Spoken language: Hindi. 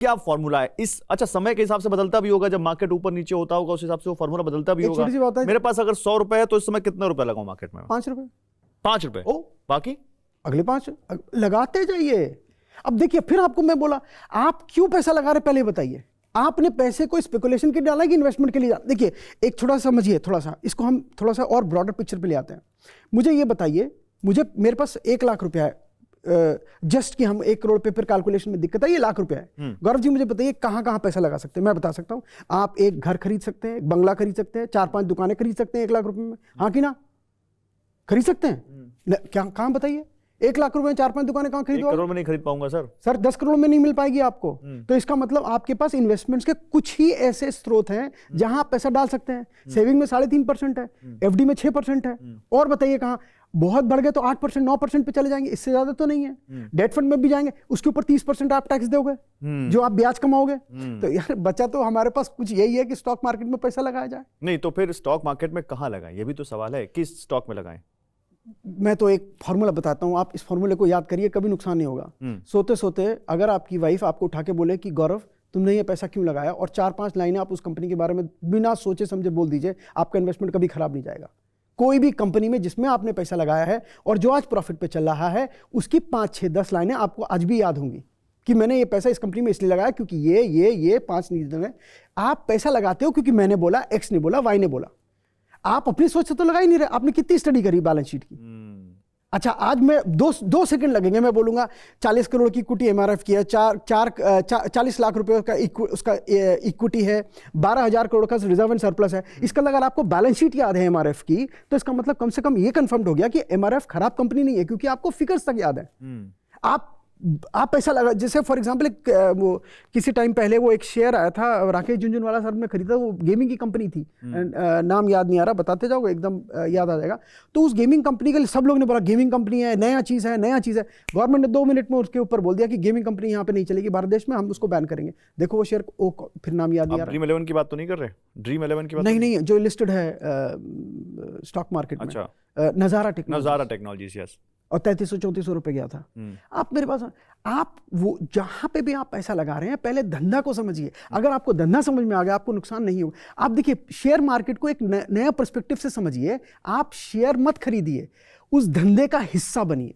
क्या फॉर्मूला है इस? अच्छा, समय के हिसाब से बदलता भी होगा, जब मार्केट ऊपर नीचे होता होगा उस हिसाब से वो फॉर्मूला बदलता भी एक होगा। छोटी सी बात है, मेरे पास अगर 100 रुपए है तो इस समय कितने रुपए लगाऊं मार्केट में? 5 रुपए। 5 रुपए। ओ, बाकी अगले 5 लगाते जाइए। अब देखिए, फिर आपको मैं बोला, आप क्यों पैसा लगा रहे पहले बताइए। आपने पैसे को स्पेकुलेशन के लिए डाला कि इन्वेस्टमेंट के लिए डाला? देखिए, एक थोड़ा समझिए, थोड़ा सा इसको हम थोड़ा सा और ब्रॉडर पिक्चर पे ले आते हैं। मुझे ये बताइए, मेरे पास 1 लाख रुपया है, जस्ट कि हम 1 करोड़ पे फिर कैलकुलेशन में दिक्कत है, ये लाख रुपया है। गौरव जी मुझे बताइए कहां कहां पैसा लगा सकते हैं? मैं बता सकता हूं। आप एक घर खरीद सकते हैं, एक बंगला खरीद सकते हैं, 4-5 दुकानें खरीद सकते हैं 1 लाख रुपए में। हाँ कि ना? खरीद सकते हैं क्या? कहां बताइए? 1 लाख रुपए में 4-5 दुकानें कहां खरीदोगे? 1 करोड़ में नहीं खरीद पाऊंगा सर। 10 करोड़ में नहीं मिल पाएगी आपको। तो इसका मतलब आपके पास इन्वेस्टमेंट्स के कुछ ही ऐसे स्रोत हैं जहां आप पैसा डाल सकते हैं। सेविंग में 3.5% है, एफडी में 6% है, और बताइए कहां? बहुत बढ़ गए तो 8%, 9% पे चले जाएंगे, इससे ज्यादा तो नहीं है। डेट फंड में भी जाएंगे, उसके ऊपर 30% आप टैक्स दोगे जो आप ब्याज कमाओगे। तो यार बचा तो हमारे पास कुछ यही है कि स्टॉक मार्केट में पैसा लगाया जाए। नहीं तो फिर स्टॉक मार्केट में कहां लगाएं, ये भी तो सवाल है। किस स्टॉक में लगाएं? मैं तो एक फॉर्मूला बताता हूं, आप इस फॉर्मूले को याद करिए, कभी नुकसान नहीं होगा। सोते सोते अगर आपकी वाइफ आपको उठा के बोले कि गौरव तुमने ये पैसा क्यों लगाया, और 4-5 लाइनें आप उस कंपनी के बारे में बिना सोचे समझे बोल दीजिए, आपका इन्वेस्टमेंट कभी खराब नहीं जाएगा। कोई भी कंपनी में जिसमें आपने पैसा लगाया है और जो आज प्रॉफिट पे चल रहा है, उसकी 5, 6, 10 लाइनें आपको आज भी याद होंगी कि मैंने ये पैसा इस कंपनी में इसलिए लगाया क्योंकि ये 5 रीजन है। आप पैसा लगाते हो क्योंकि मैंने बोला, एक्स ने बोला, वाई ने बोला। आप अपनी सोच से तो लगा ही नहीं रहे। आपने कितनी स्टडी करी बैलेंस शीट की? अच्छा, आज मैं 2 सेकंड लगेंगे, मैं बोलूंगा 40 करोड़ की इक्विटी एमआरएफ की है, 40 लाख रुपए का उसका इक्विटी है, 12,000 करोड़ का रिजर्व एंड सरप्लस है। इसका अगर आपको बैलेंस शीट याद है एमआरएफ की, तो इसका मतलब कम से कम ये कंफर्म हो गया कि एमआरएफ खराब कंपनी नहीं है, क्योंकि आपको फिगर्स तक याद है। आप पैसा लगा, जैसे फॉर एग्जांपल वो किसी टाइम पहले वो एक शेयर आया था, राकेश झुनझुनवाला सर ने खरीदा, वो गेमिंग की कंपनी थी, नाम याद नहीं आ रहा, बताते जाओगे एकदम याद आ जाएगा। तो उस गेमिंग कंपनी के लिए सब लोग ने बोला गेमिंग कंपनी है, नया चीज़ है, नया चीज़ है। गवर्नमेंट ने 2 मिनट में उसके ऊपर बोल दिया कि गेमिंग कंपनी यहाँ पे नहीं चलेगी भारत देश में, हम उसको बैन करेंगे। देखो वो शेयर, फिर नाम याद नहीं आ रहा। ड्रीम 11 की बात तो नहीं कर रहे? ड्रीम 11 की बात नहीं, जो लिस्टेड है स्टॉक मार्केट में। अच्छा, नज़ारा टेक्नोलॉजीज, यस। और 3300-3400 रुपए गया था। आप मेरे पास, आप वो जहां पे भी आप पैसा लगा रहे हैं, पहले धंधा को समझिए। अगर आपको धंधा समझ में आ गया, आपको नुकसान नहीं होगा। आप देखिए, शेयर मार्केट को एक नया पर्सपेक्टिव से समझिए। आप शेयर मत खरीदिए, उस धंधे का हिस्सा बनिए।